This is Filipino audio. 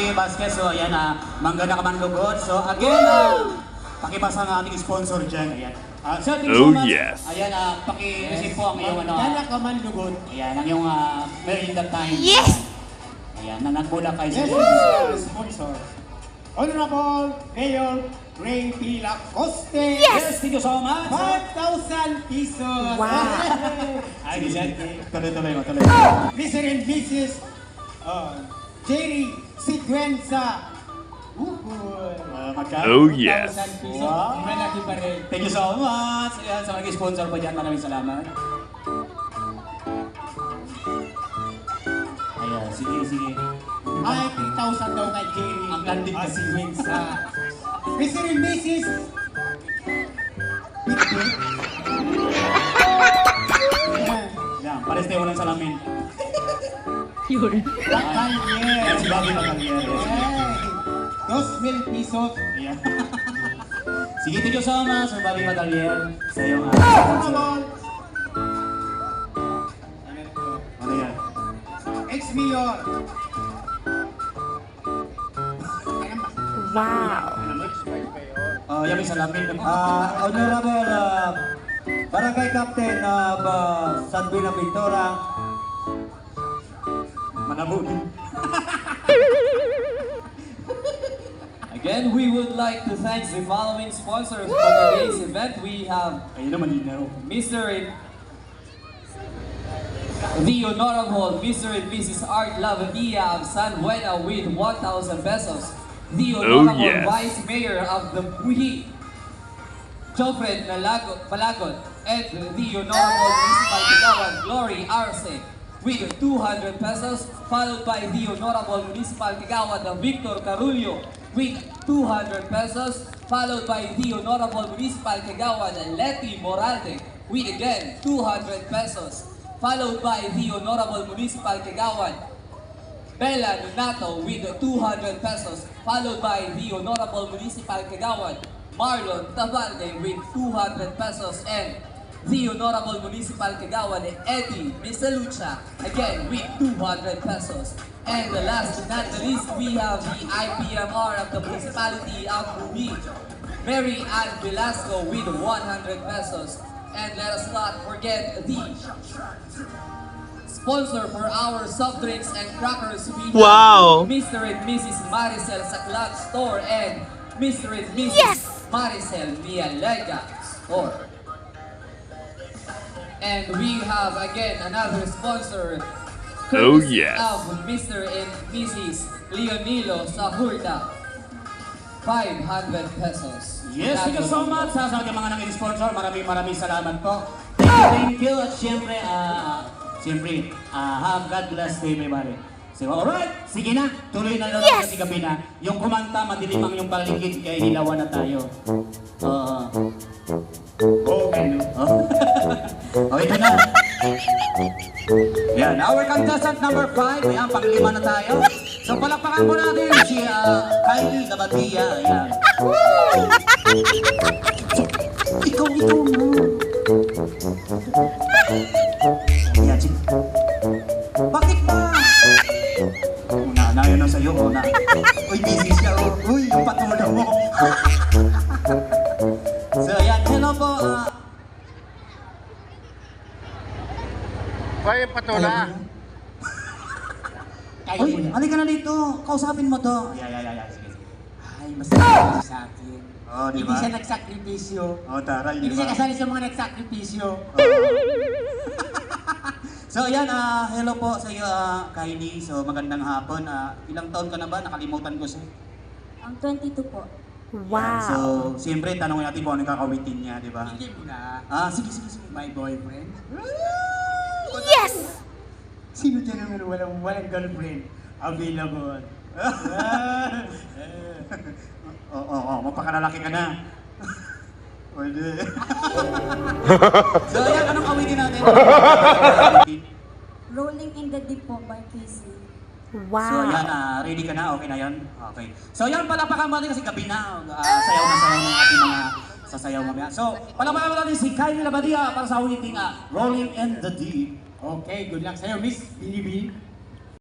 Randy Vasquez. So, ayan, Manggana ka man lugod. So, again, pakibasa ng ating sponsor dyan. Ayan. Sir, thank you so much. Yes. Ayan, paki-receive po ang iyong Manggana ka man lugod. Ayan, ang iyong Merinda Time. Yes! Ayan, nanagbola kayo Yes, sa sponsor. Honorable Mayor Ray P. Lacoste. Yes, thank you so much. 5,000 pesos. Wow. Ay, Giselle, tuloy mo, tuloy. Mr. and Mrs. Jerry Siguenza. Oh, yes. 1,000 pesos. Wow. Malaki pa rin. Thank you so much. Ayan, sa mga sponsor pa dyan, maraming salamat. Ayan, sige. Ay, 3,000 daw kay Jerry. Ang kandig kasi. Siguenza. Mr. and Mrs. Pitbit. Ayan, pares tayo walang salamin. Batalyer. Ayan, si Bobby Batalyer. Hey, 2,000 pesos. Ayan. Sige, thank you so much, Sir Bobby Batalyer. Sa iyong sponsor. Honorable Ano yan? ex-mayor. Wow. Yan may salamin. Honorable Barangay Captain of San Buenaventura. Manabugin. Again, we would like to thank the following sponsors for today's event. We have Ayun naman yun na. the Honorable Mr. and Mrs. Art Lavadilla of San Buena with 1,000 pesos. The Honorable yes. Vice Mayor of the Buhi, Jofred Palagot, and the Honorable Municipal Kagawan, Glory Arce, with 200 pesos, followed by the Honorable Municipal Kagawan, Victor Carullo, with 200 pesos, followed by the Honorable Municipal Kagawan, Leti Moralde, with again 200 pesos, followed by the Honorable Municipal Kagawan, Bella Nonato with 200 pesos, followed by the Honorable Municipal Kagawan, Marlon Tabalde with 200 pesos, and the Honorable Municipal Kagawan, Eddie Misalucha, again with 200 pesos. And the last but not the least, we have the IPMR of the Municipality of Buhi, Mary Ann Velasco with 100 pesos. And let us not forget the sponsor for our soft drinks and crackers. We Wow. have Mr. and Mrs. Maricel Saklat Store and Mr. and Mrs. Yes. Maricel Mialega Store. And we have again another sponsor. Oh, courtesy yes. Of Mr. and Mrs. Leonilo Sahurda. 500 pesos. Yes, thank you so much sa ating mga nanging sponsor. Maraming salamat po. Thank you. At syempre, have God bless to everybody. So, alright, sige na. Tuloy na lang Yes. kasi gabi na. Yung kumanta, madilim ang yung paligid, kaya hilawan na tayo. Okay, no? Oh, ito na. Yan, our contestant number 5. Ayan, pang-lima na tayo. So, palakpakan po natin si Kylie Labatia. Ayan. Ikaw mo. Ayan, sige. Bakit ba? Una, yun ang sa'yo, una. Uy, busy siya, oh. Uy, yung patula mo. So, ayan, hello po. Hoy, patula. Uy, halika na dito. Kausapin mo to. Yeah. Sige. Ay, masaya sa akin. Oh, di Hindi ba? siya nagsakripisyo. Oh, taray, di Hindi siya ba? kasali sa mga nagsakripisyo. So, ayan, hello po sa iyo, Kylie. So, magandang hapon. Ilang taon ka na ba? Nakalimutan ko siya. Ang 22 po. So, Wow. siyempre, tanongin natin kung ano yung kakawitin niya, di ba? Hindi mo na. Sige. My boyfriend. Yes! Sino dyan naman walang girlfriend? Available. Oo, mapakanalaki ka na. Pwede. So, ayan, anong kawitin natin? Rolling in the Deep po by PC. So, So, wow. yan, ready ka na? Okay na yan? Okay. So, yan, palapakan mo natin kasi gabi na. Sayaw na sayaw ng ating mga sasayaw mamaya. So, palapakan mo natin si Kylie Labadia para sa uliting Rolling in the Deep. Okay, good luck sa'yo, Miss Binibi.